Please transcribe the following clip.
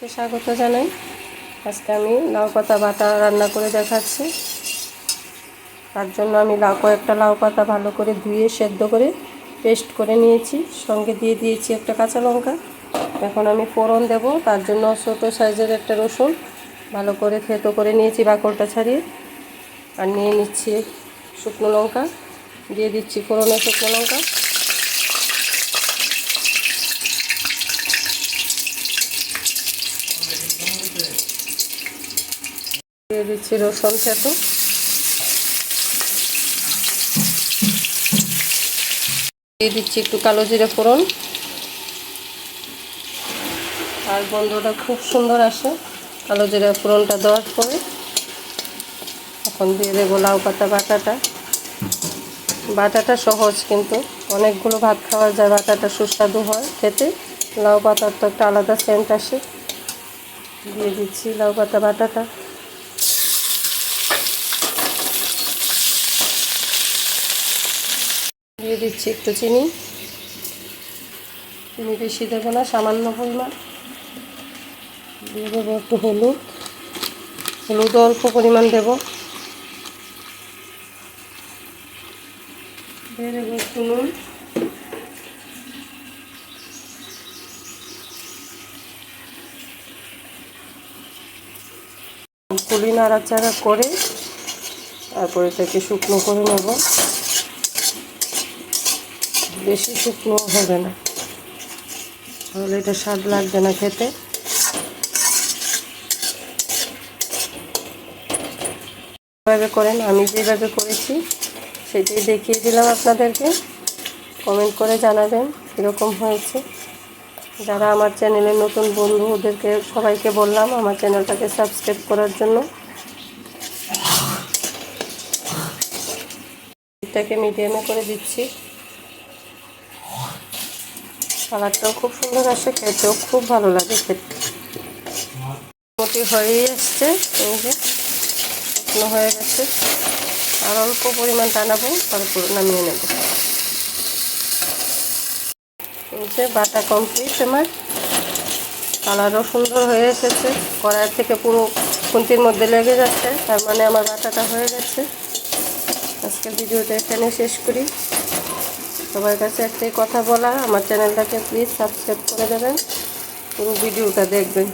স্বাগত জানাই। আজকে আমি লাউ পাতা বাটা রান্না করে দেখাচ্ছি। তার জন্য আমি কয়েকটা লাউ পাতা ভালো করে ধুয়ে সেদ্ধ করে পেস্ট করে নিয়েছি, সঙ্গে দিয়ে দিয়েছি একটা কাঁচা লঙ্কা। এখন আমি ফোড়ন দেব। তার জন্য ছোটো সাইজের একটা রসুন ভালো করে থেতো করে নিয়েছি বাকলটা ছাড়িয়ে, আর নিয়ে নিচ্ছি শুকনো লঙ্কা, দিয়ে দিচ্ছি ফোড়নে শুকনো লঙ্কা, দিয়ে দিচ্ছি রসুন থেতো, দিয়ে দিচ্ছি একটু কালো জিরে ফোড়ন। আর গন্ধটা খুব সুন্দর আসে কালো জিরে ফোড়নটা দেওয়ার পরে। এখন দিয়ে দেবো লাউ পাতা বাটাটা সহজ, কিন্তু অনেকগুলো ভাত খাওয়া যায়। বাটাটা সুস্বাদু হয় খেতে, লাউ পাতার তো একটা আলাদা সেন্ট আসে। দিয়ে দিচ্ছি লাউ পাতা বাটাটা, দিয়ে দিচ্ছি একটু চিনি বেশি দেবো না, সামান্য পরিমাণ। দিয়ে দেবো একটু হলুদ অল্প পরিমাণ দেবো। দিয়ে দেবো একটু নুন, কুলি নাড়াচাড়া করে তারপর এটাকে শুকনো করে নেব। বেশি শুকনো হবে না, তাহলে এটা স্বাদ লাগবে না খেতে। যেভাবে করেন, আমি যেভাবে করেছি সেটাই দেখিয়ে দিলাম আপনাদেরকে। কমেন্ট করে জানাবেন কীরকম হয়েছে। যারা আমার চ্যানেলের নতুন বন্ধু, ওদেরকে সবাইকে বললাম আমার চ্যানেলটাকে সাবস্ক্রাইব করার জন্য। এটাকে মিডিয়ামে করে দিচ্ছি। কালারটাও খুব সুন্দর আসে, খেতেও খুব ভালো লাগে খেতে। মোটামুটি হয়েই আসছে, এই যে শুকনো হয়ে গেছে। আর অল্প পরিমাণ টানাবো, তারপর নামিয়ে নেব। এই যে বাটা কমপ্লিট আমার, কালারও সুন্দর হয়ে এসেছে। কড়াই থেকে পুরো খুন্তির মধ্যে লেগে যাচ্ছে, তার মানে আমার বাটাটা হয়ে গেছে। আজকের ভিডিওটা এখানে শেষ করি। সবার কাছে একটাই কথা বলা, আমার চ্যানেলটাকে প্লিজ সাবস্ক্রাইব করে দেবেন, পুরো ভিডিওটা দেখবেন।